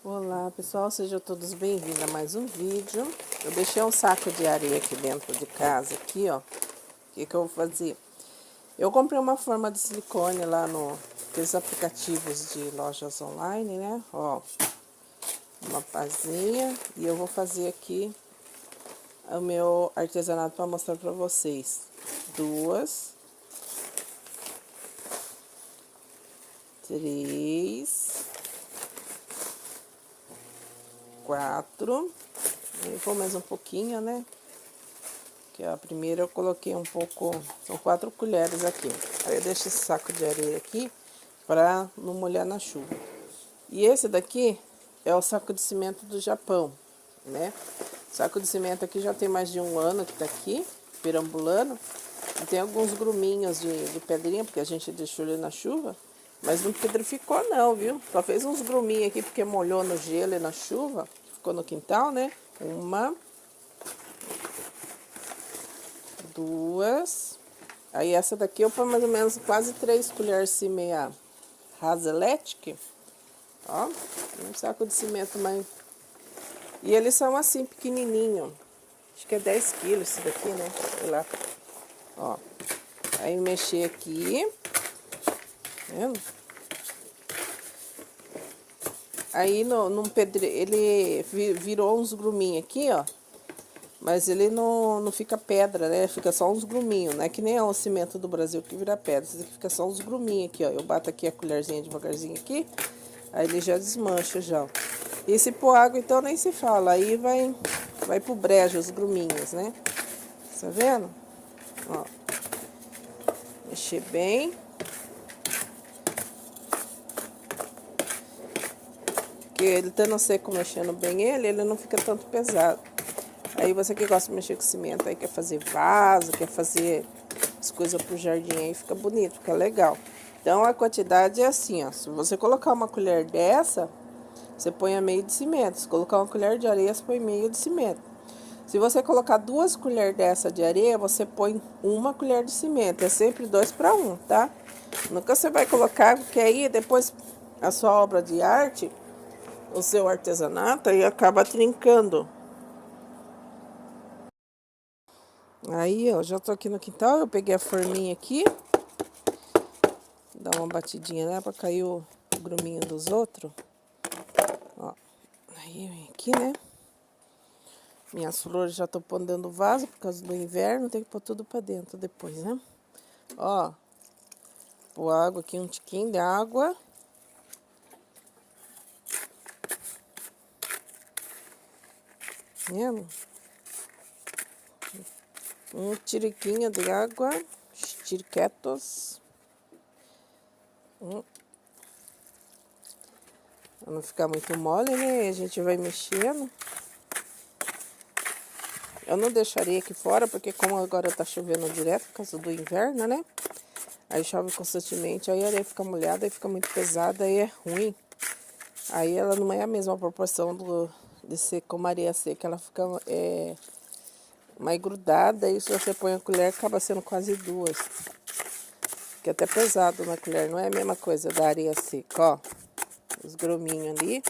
Olá pessoal, sejam todos bem-vindos a mais um vídeo. Eu deixei um saco de areia aqui dentro de casa, aqui ó. O que eu vou fazer? Eu comprei uma forma de silicone lá nos aplicativos de lojas online, né? Ó, uma pazinha. E eu vou fazer aqui o meu artesanato para mostrar para vocês. 2, 3, 4, eu vou mais um pouquinho, né? Que a primeira eu coloquei um pouco, são 4 colheres aqui. Aí eu deixo esse saco de areia aqui para não molhar na chuva. E esse daqui é o saco de cimento do Japão, né? O saco de cimento aqui já tem mais de 1 ano que tá aqui, perambulando. E tem alguns gruminhos de pedrinha, porque a gente deixou ele na chuva. Mas não pedrificou não, viu? Só fez uns gruminhos aqui porque molhou no gelo e na chuva. Ficou no quintal, né? 1, 2. Aí essa daqui eu ponho mais ou menos quase 3 colheres e meia Hazelet. Ó, um saco de cimento, mas... E eles são assim, pequenininho. Acho que é 10 quilos esse daqui, né? Sei lá. Ó. Aí mexer aqui. Tá vendo? Aí no ele virou uns gruminhos aqui, ó. Mas ele não fica pedra, né? Fica só uns gruminhos, né? Que nem é o cimento do Brasil que vira pedra. Esse aqui fica só uns gruminhos aqui, ó. Eu bato aqui a colherzinha devagarzinho aqui. Aí ele já desmancha já. E se pôr água, então nem se fala. Aí vai pro brejo os gruminhos, né? Tá vendo? Ó. Mexer bem. Porque ele estando seco mexendo bem ele não fica tanto pesado. Aí você que gosta de mexer com cimento, aí quer fazer vaso, quer fazer as coisas pro jardim, aí fica bonito, fica legal. Então a quantidade é assim, ó. Se você colocar uma colher dessa, você põe a meio de cimento. Se colocar uma colher de areia, você põe meio de cimento. Se você colocar 2 colheres dessa de areia, você põe 1 colher de cimento. É sempre 2 para 1, tá? Nunca você vai colocar, porque aí depois a sua obra de arte, o seu artesanato, aí acaba trincando. Aí, ó, já tô aqui no quintal, eu peguei a forminha aqui. Dá uma batidinha, né, pra cair o gruminho dos outros. Ó, aí vem aqui, né. Minhas flores já tô pondo dentro do vaso por causa do inverno, tem que pôr tudo pra dentro depois, né. Ó, pôr água aqui, um tiquinho de água. Vendo? Um tiriquinho de água, tiriquetos. Pra não ficar muito mole, né? A gente vai mexendo. Eu não deixaria aqui fora, porque como agora tá chovendo direto por causa do inverno, né? Aí chove constantemente, aí a areia fica molhada, aí fica muito pesada, aí é ruim. Aí ela não é a mesma proporção de ser como areia seca, ela fica mais grudada, e se você põe a colher, acaba sendo quase 2. Fica até pesado na colher, não é a mesma coisa da areia seca, ó. Os gruminhos ali.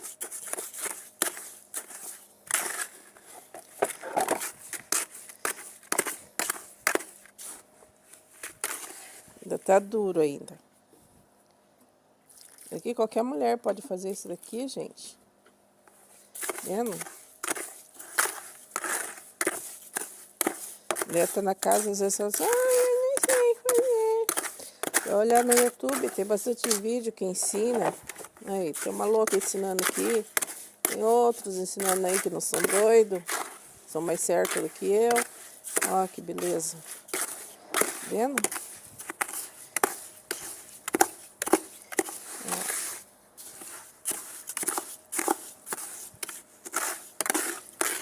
Ainda tá duro ainda. Aqui qualquer mulher pode fazer isso daqui, gente. Vendo? Mulher tá na casa, às vezes ela diz, ai, eu nem sei fazer. Eu olhar no YouTube, tem bastante vídeo que ensina. Aí, tem uma louca ensinando aqui. Tem outros ensinando aí que não são doidos. São mais certos do que eu. Ó, que beleza. Vendo?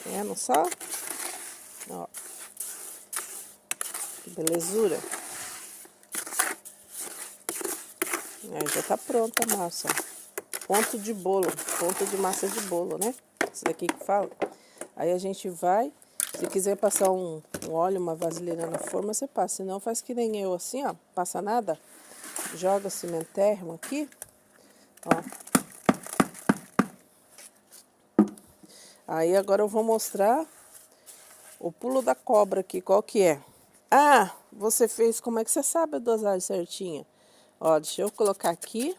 Vendo só? Ó. Que belezura. Aí já tá pronta a massa, ó. Ponto de bolo, ponto de massa de bolo, né? Isso daqui que fala. Aí a gente vai, se quiser passar um óleo, uma vaselina na forma, você passa. Se não, faz que nem eu, assim, ó. Passa nada. Joga cimentérrimo aqui, ó. Aí agora eu vou mostrar o pulo da cobra aqui, qual que é? Ah, você fez, como é que você sabe a dosagem certinha? Ó, deixa eu colocar aqui,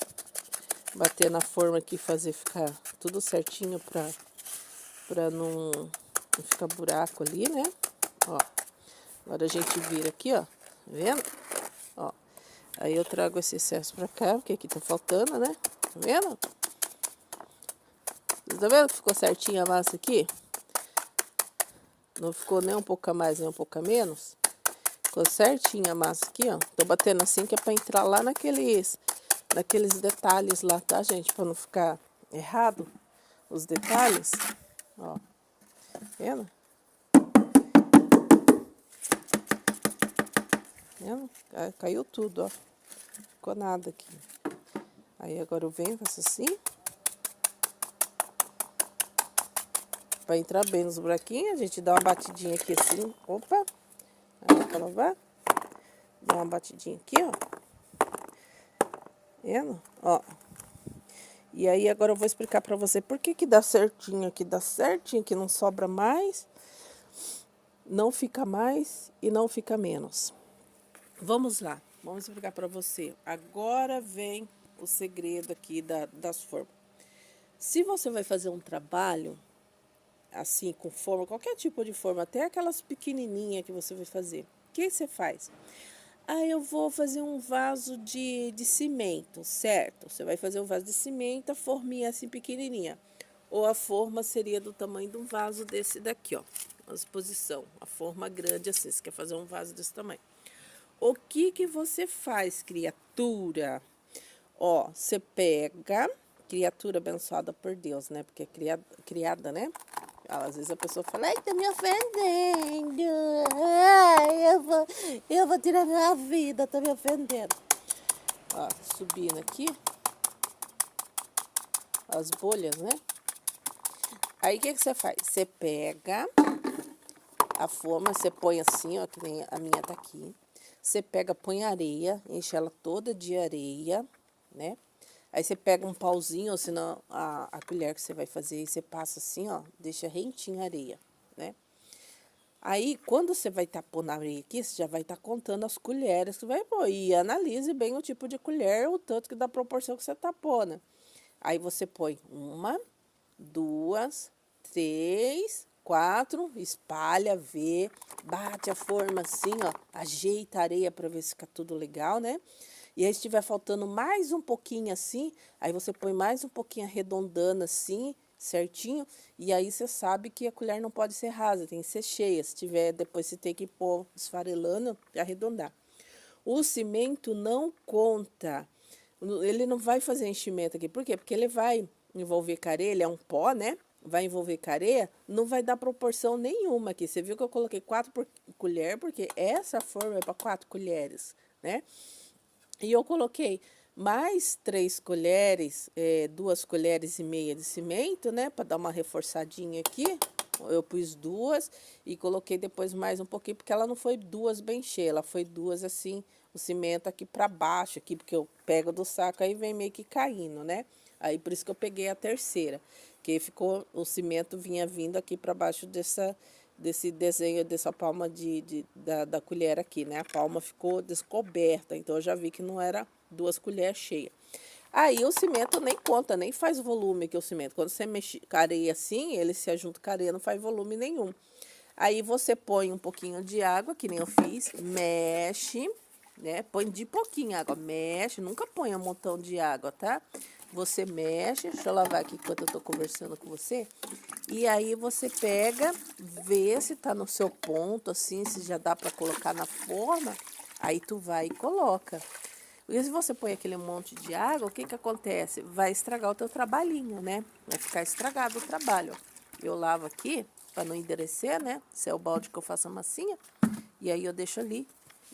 bater na forma aqui, fazer ficar tudo certinho pra não ficar buraco ali, né? Ó, agora a gente vira aqui, ó, tá vendo? Ó, aí eu trago esse excesso pra cá, porque aqui tá faltando, né? Tá vendo? Tá vendo que ficou certinha a massa aqui? Não ficou nem um pouco a mais, nem um pouco a menos. Ficou certinha a massa aqui, ó. Tô batendo assim que é pra entrar lá naqueles detalhes lá, tá, gente? Pra não ficar errado os detalhes. Ó, tá vendo? Vendo? Caiu tudo, ó. Ficou nada aqui. Aí agora eu venho, faço assim. Pra entrar bem nos buraquinhos, a gente dá uma batidinha aqui assim. Opa! Aí pra lavar. Dá uma batidinha aqui, ó. Vendo? Ó. E aí agora eu vou explicar pra você por que que dá certinho aqui. Dá certinho, que não sobra mais, não fica mais e não fica menos. Vamos lá, vamos explicar pra você. Agora vem o segredo aqui das formas. Se você vai fazer um trabalho assim, com forma, qualquer tipo de forma, até aquelas pequenininhas que você vai fazer, o que você faz? Ah, eu vou fazer um vaso de cimento, certo? Você vai fazer um vaso de cimento, a forminha assim pequenininha. Ou a forma seria do tamanho de um vaso desse daqui, ó. A exposição, a forma grande assim, você quer fazer um vaso desse tamanho. O que que você faz, criatura? Ó, você pega, criatura abençoada por Deus, né? Porque é criada, né? Às vezes a pessoa fala, ai, tá me ofendendo. Ai, eu vou tirar minha vida, tá me ofendendo. Ó, subindo aqui. As bolhas, né? Aí, o que que você faz? Você pega a forma, você põe assim, ó, que nem a minha tá aqui. Você pega, põe areia, enche ela toda de areia, né? Aí você pega um pauzinho, ou senão a colher que você vai fazer, e você passa assim, ó, deixa rentinho a areia, né? Aí, quando você vai estar pondo a areia aqui, você já vai estar contando as colheres que você vai pôr. E analise bem o tipo de colher, o tanto que dá proporção que você tá pondo. Aí você põe 1, 2, 3, 4, espalha, vê, bate a forma assim, ó, ajeita a areia para ver se fica tudo legal, né? E aí, se estiver faltando mais um pouquinho assim, aí você põe mais um pouquinho arredondando assim, certinho, e aí você sabe que a colher não pode ser rasa, tem que ser cheia. Se tiver, depois você tem que pôr esfarelando e arredondar. O cimento não conta, ele não vai fazer enchimento aqui. Por quê? Porque ele vai envolver careia, ele é um pó, né? Vai envolver careia, não vai dar proporção nenhuma aqui. Você viu que eu coloquei 4 colheres, porque essa forma é para 4 colheres, né? E eu coloquei mais 3 colheres, 2 colheres e meia de cimento, né? Para dar uma reforçadinha aqui. Eu pus 2 e coloquei depois mais um pouquinho, porque ela não foi 2 bem cheia, ela foi 2 assim, o cimento aqui para baixo, aqui, porque eu pego do saco aí vem meio que caindo, né? Aí por isso que eu peguei a terceira, que ficou, o cimento vinha vindo aqui para baixo desse desenho, dessa palma da colher aqui, né? A palma ficou descoberta, então eu já vi que não era 2 colheres cheias. Aí o cimento nem conta, nem faz volume que o cimento. Quando você mexe com areia assim, ele se ajunta com areia, não faz volume nenhum. Aí você põe um pouquinho de água, que nem eu fiz, mexe, né? Põe de pouquinho água, mexe, nunca põe um montão de água, tá? Você mexe, deixa eu lavar aqui enquanto eu tô conversando com você. E aí você pega, vê se tá no seu ponto, assim, se já dá pra colocar na forma. Aí tu vai e coloca. E se você põe aquele monte de água, o que que acontece? Vai estragar o teu trabalhinho, né? Vai ficar estragado o trabalho. Eu lavo aqui, para não endurecer, né? Esse é o balde que eu faço a massinha. E aí eu deixo ali.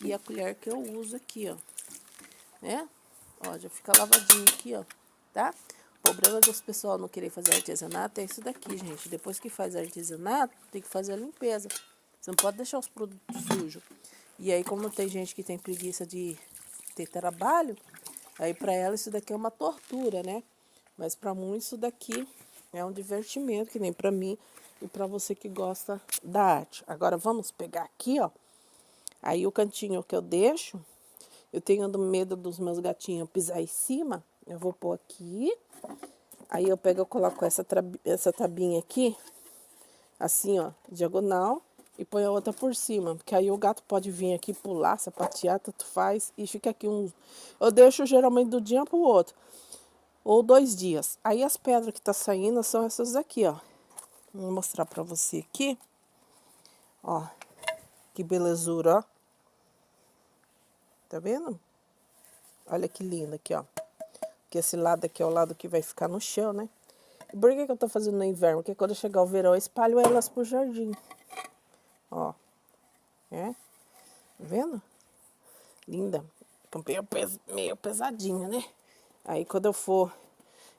E a colher que eu uso aqui, ó. Né? Ó, já fica lavadinho aqui, ó. Tá? O problema dos pessoal não querer fazer artesanato é isso daqui, gente. Depois que faz artesanato, tem que fazer a limpeza. Você não pode deixar os produtos sujos. E aí, como tem gente que tem preguiça de ter trabalho, aí para ela isso daqui é uma tortura, né? Mas para muitos isso daqui É um divertimento, que nem pra mim e pra você que gosta da arte. Agora vamos pegar aqui, ó. Aí o cantinho que eu deixo, eu tenho medo dos meus gatinhos pisar em cima. Eu vou pôr aqui. Aí eu pego, eu coloco essa tabinha aqui, assim, ó, diagonal, e põe a outra por cima. Porque aí o gato pode vir aqui pular, sapatear, tanto faz, e fica aqui um... Eu deixo geralmente do dia pro outro, ou 2 dias. Aí as pedras que tá saindo são essas aqui, ó. Vou mostrar pra você aqui. Ó, que belezura, ó. Tá vendo? Olha que lindo aqui, ó. Que esse lado aqui é o lado que vai ficar no chão, né? E por que eu tô fazendo no inverno? Porque quando chegar o verão eu espalho elas pro jardim. Ó. É? Tá vendo? Linda. Meio pesadinha, né? Aí quando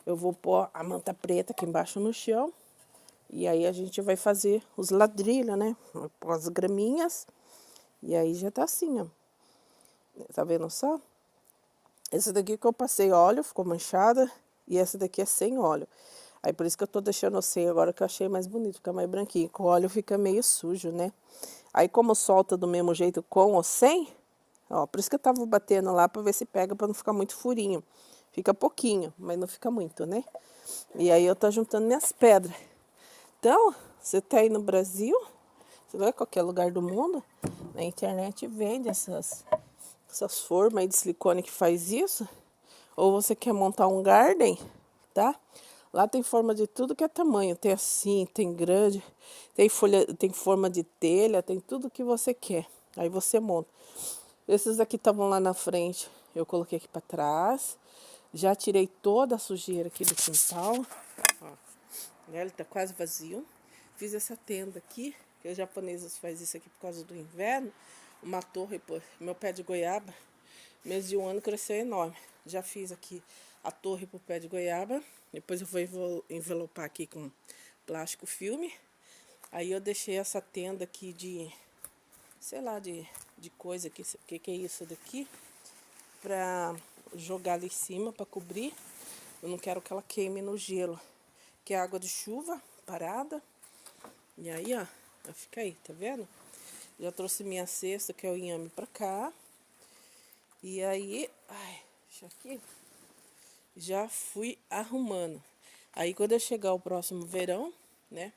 eu vou pôr a manta preta aqui embaixo no chão. E aí a gente vai fazer os ladrilhos, né? Pôr as graminhas. E aí já tá assim, ó. Tá vendo só? Essa daqui que eu passei óleo, ficou manchada. E essa daqui é sem óleo. Aí por isso que eu tô deixando sem agora, que eu achei mais bonito, fica mais branquinho. Com óleo fica meio sujo, né? Aí como solta do mesmo jeito com ou sem, ó, por isso que eu tava batendo lá pra ver se pega, pra não ficar muito furinho. Fica pouquinho, mas não fica muito, né? E aí eu tô juntando minhas pedras. Então, você tá aí no Brasil, você vai a qualquer lugar do mundo, na internet vende essas formas aí de silicone que faz isso. Ou você quer montar um garden, tá? Lá tem forma de tudo que é tamanho. Tem assim, tem grande, tem folha, tem forma de telha, tem tudo que você quer. Aí você monta. Esses aqui estavam lá na frente, eu coloquei aqui para trás. Já tirei toda a sujeira aqui do quintal. Ó, ele tá quase vazio. Fiz essa tenda aqui, que os japoneses fazem isso aqui por causa do inverno. Uma torre, pô, meu pé de goiaba, mês de um ano cresceu enorme. Já fiz aqui a torre pro pé de goiaba. Depois eu vou envelopar aqui com plástico filme. Aí eu deixei essa tenda aqui de, sei lá, de coisa, que é isso daqui, pra jogar ali em cima, pra cobrir. Eu não quero que ela queime no gelo, que é água de chuva parada. E aí, ó, fica aí, tá vendo? Já trouxe minha cesta, que é o inhame, pra cá. E aí, ai, deixa aqui. Já fui arrumando. Aí quando eu chegar o próximo verão, né?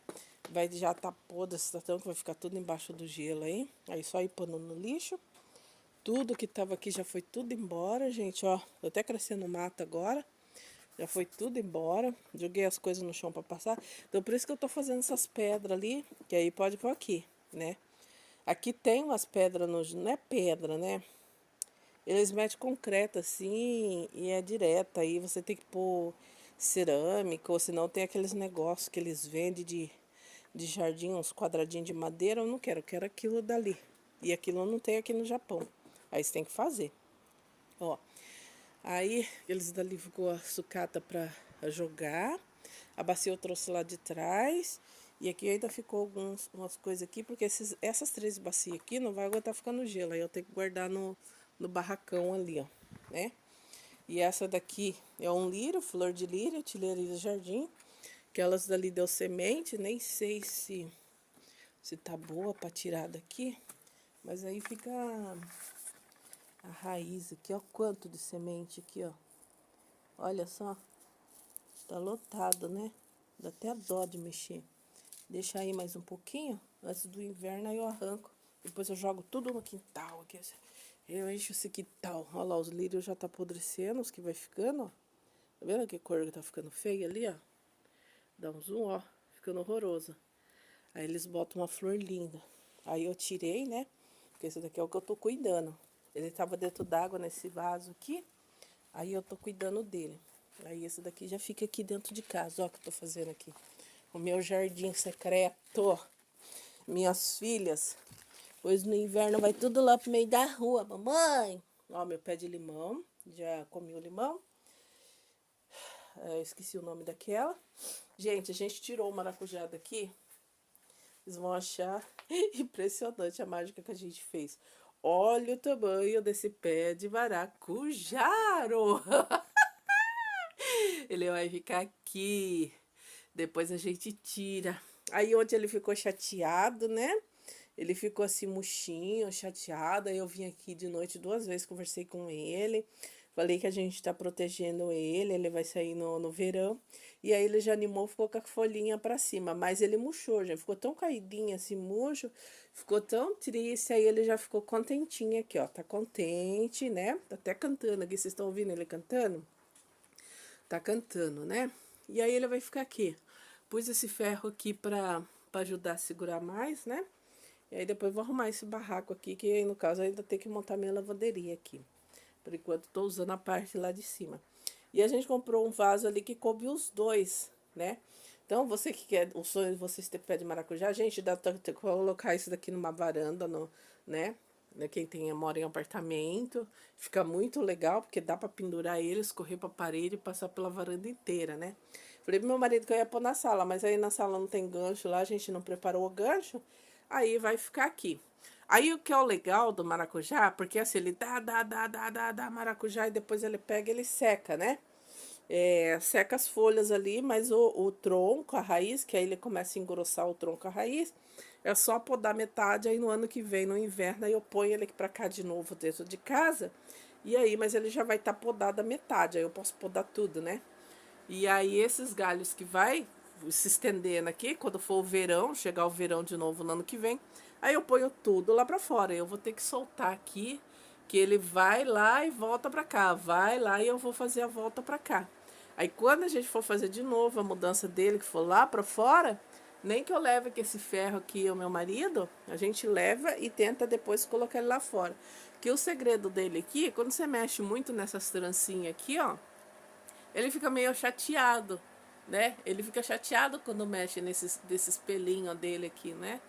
Vai já tá podre esse tatame, que vai ficar tudo embaixo do gelo aí. Aí só ir pondo no lixo. Tudo que tava aqui já foi tudo embora, gente, ó. Tô até crescendo mato agora. Já foi tudo embora. Joguei as coisas no chão pra passar. Então por isso que eu tô fazendo essas pedras ali, que aí pode pôr aqui, né? Aqui tem umas pedras, não é pedra, né? Eles metem concreto assim e é direto. Aí você tem que pôr cerâmica, ou senão tem aqueles negócios que eles vendem de jardim, uns quadradinhos de madeira. Eu não quero, eu quero aquilo dali. E aquilo não tem aqui no Japão. Aí você tem que fazer. Ó. Aí eles dali ficou a sucata pra jogar. A bacia eu trouxe lá de trás. E aqui ainda ficou umas coisas aqui, porque essas 3 bacias aqui não vai aguentar ficar no gelo. Aí eu tenho que guardar no barracão ali, ó, né? E essa daqui é um lírio, flor de lírio, tileria do jardim. Que elas dali deu semente, nem sei se tá boa pra tirar daqui. Mas aí fica a raiz aqui, ó, quanto de semente aqui, ó. Olha só, tá lotado, né? Dá até dó de mexer. Deixa aí mais um pouquinho, antes do inverno, aí eu arranco. Depois eu jogo tudo no quintal aqui. Eu encho esse quintal. Olha lá, os lírios já tá apodrecendo, os que vai ficando, ó. Tá vendo que cor que tá ficando feia ali, ó? Dá um zoom, ó. Ficando horroroso. Aí eles botam uma flor linda. Aí eu tirei, né? Porque esse daqui é o que eu tô cuidando. Ele tava dentro d'água nesse vaso aqui. Aí eu tô cuidando dele. Aí esse daqui já fica aqui dentro de casa. Ó o que eu tô fazendo aqui. O meu jardim secreto. Minhas filhas. Pois no inverno vai tudo lá pro meio da rua. Mamãe! Ó, meu pé de limão. Já comi o limão. Esqueci o nome daquela. Gente, a gente tirou o maracujá daqui. Vocês vão achar impressionante a mágica que a gente fez. Olha o tamanho desse pé de maracujá! Ele vai ficar aqui. Depois a gente tira. Aí ontem ele ficou chateado, né? Ele ficou assim murchinho, chateado. Aí eu vim aqui de noite 2 vezes, conversei com ele. Falei que a gente tá protegendo ele vai sair no verão. E aí ele já animou, ficou com a folhinha pra cima. Mas ele murchou, já ficou tão caidinho assim, murcho. Ficou tão triste, aí ele já ficou contentinho aqui, ó. Tá contente, né? Tá até cantando aqui, vocês estão ouvindo ele cantando? Tá cantando, né? E aí ele vai ficar aqui. Pus esse ferro aqui pra ajudar a segurar mais, né? E aí depois vou arrumar esse barraco aqui, que aí, no caso ainda tem que montar minha lavanderia aqui. Por enquanto tô usando a parte lá de cima. E a gente comprou um vaso ali que coube os dois, né? Então, você que quer o sonho de vocês ter pé de maracujá, gente, dá pra colocar isso daqui numa varanda, no, né? Quem tem, mora em apartamento, fica muito legal, porque dá pra pendurar eles, correr pra parede e passar pela varanda inteira, né? Falei pro meu marido que eu ia pôr na sala, mas aí na sala não tem gancho lá, a gente não preparou o gancho, aí vai ficar aqui. Aí o que é o legal do maracujá, porque assim, ele dá maracujá e depois ele pega e ele seca, né? Seca as folhas ali, mas o tronco, a raiz, que aí ele começa a engrossar o tronco, a raiz, é só podar metade, aí no ano que vem, no inverno, aí eu ponho ele aqui pra cá de novo dentro de casa, e aí, mas ele já vai estar podado a metade, aí eu posso podar tudo, né? E aí esses galhos que vai se estendendo aqui, quando for o verão, chegar o verão de novo no ano que vem, aí eu ponho tudo lá pra fora. Eu vou ter que soltar aqui, que ele vai lá e volta pra cá, vai lá e eu vou fazer a volta pra cá. Aí quando a gente for fazer de novo a mudança dele, que for lá pra fora, nem que eu leve aqui esse ferro aqui, o meu marido, a gente leva e tenta depois colocar ele lá fora. Que o segredo dele aqui, quando você mexe muito nessas trancinhas aqui, ó, ele fica meio chateado, né? Ele fica chateado quando mexe desses pelinhos dele aqui, né?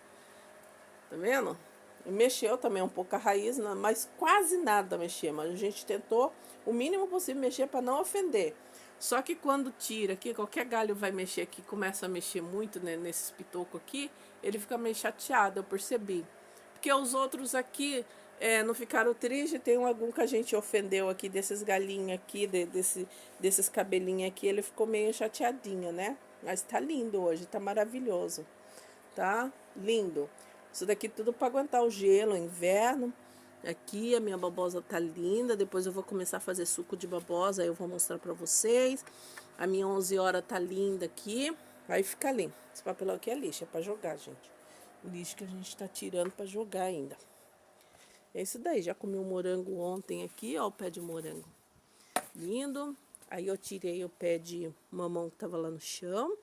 Tá vendo? Mexeu também um pouco a raiz, mas quase nada mexer. Mas a gente tentou o mínimo possível mexer para não ofender. Só que quando tira aqui, qualquer galho vai mexer aqui, começa a mexer muito, né, nesses pitocos aqui, ele fica meio chateado, eu percebi. Porque os outros aqui não ficaram tristes, tem algum que a gente ofendeu aqui, desses galinhos aqui, desses cabelinhos aqui, ele ficou meio chateadinho, né? Mas tá lindo hoje, tá maravilhoso, tá? Lindo. Isso daqui tudo para aguentar o gelo, inverno. Aqui a minha babosa tá linda. Depois eu vou começar a fazer suco de babosa. Aí eu vou mostrar pra vocês. A minha 11 horas tá linda aqui. Aí fica ali. Esse papelão aqui é lixo, é pra jogar, gente. Lixo que a gente tá tirando pra jogar ainda. É isso daí. Já comi um morango ontem aqui, ó. O pé de morango. Lindo. Aí eu tirei o pé de mamão que tava lá no chão.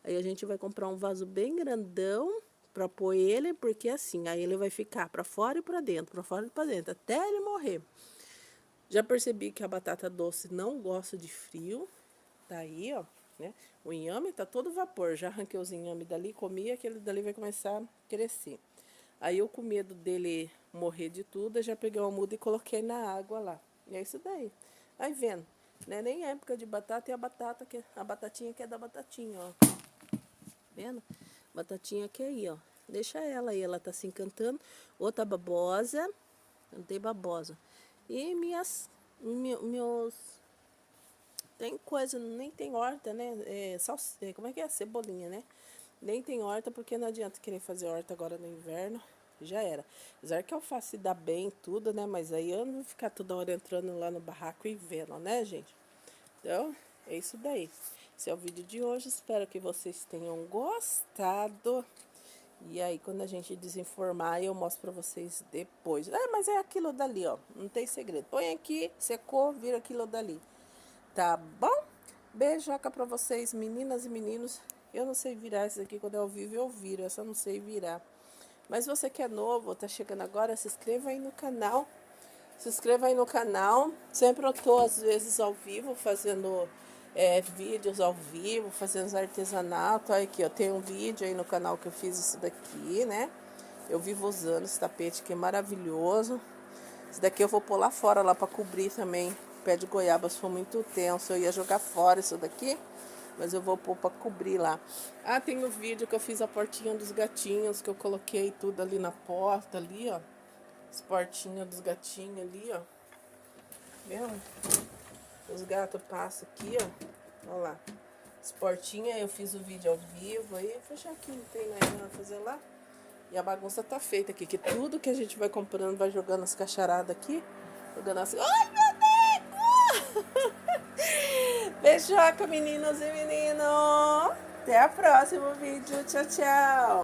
Aí a gente vai comprar um vaso bem grandão para pôr ele, porque assim, aí ele vai ficar para fora e para dentro, para fora e para dentro, até ele morrer. Já percebi que a batata doce não gosta de frio, tá aí, ó, né? O inhame tá todo vapor, já arranquei os inhame dali, comi, aquele dali vai começar a crescer. Aí eu com medo dele morrer de tudo, eu já peguei uma muda e coloquei na água lá. E é isso daí. Aí vendo, né? Nem época de batata e a batatinha que é da batatinha, ó. Vendo? Batatinha aqui aí, ó. Deixa ela aí, ela tá se encantando. Outra babosa. Eu dei babosa. E meus... Tem coisa, nem tem horta, né? Como é que é? Cebolinha, né? Nem tem horta, porque não adianta querer fazer horta agora no inverno. Já era. Apesar que a alface dá bem tudo, né? Mas aí eu não vou ficar toda hora entrando lá no barraco e vendo, né, gente? Então, é isso daí. Esse é o vídeo de hoje. Espero que vocês tenham gostado. E aí, quando a gente desenformar, eu mostro pra vocês depois. Mas é aquilo dali, ó. Não tem segredo. Põe aqui, secou, vira aquilo dali. Tá bom? Beijoca pra vocês, meninas e meninos. Eu não sei virar isso aqui quando é ao vivo, eu viro. Eu só não sei virar. Mas você que é novo, tá chegando agora, se inscreva aí no canal. Se inscreva aí no canal. Sempre eu tô, às vezes, ao vivo, fazendo vídeos ao vivo, fazendo os artesanatos. Olha aqui, ó, tem um vídeo aí no canal que eu fiz isso daqui, né? Eu vivo usando esse tapete que é maravilhoso. Esse daqui eu vou pôr lá fora, lá pra cobrir também. Pé de goiaba, se for muito tenso, eu ia jogar fora isso daqui. Mas eu vou pôr pra cobrir lá. Ah, tem o vídeo que eu fiz a portinha dos gatinhos, que eu coloquei tudo ali na porta, ali, ó. As portinhas dos gatinhos ali, ó. Vendo? Os gatos passam aqui, ó. Olha lá. As portinhas, eu fiz o vídeo ao vivo, aí fechar aqui, não tem nada pra fazer lá. E a bagunça tá feita aqui, que tudo que a gente vai comprando, vai jogando as cacharadas aqui. Jogando assim, ai meu Deus! Beijoca, meninos e meninos! Até o próximo vídeo, tchau, tchau!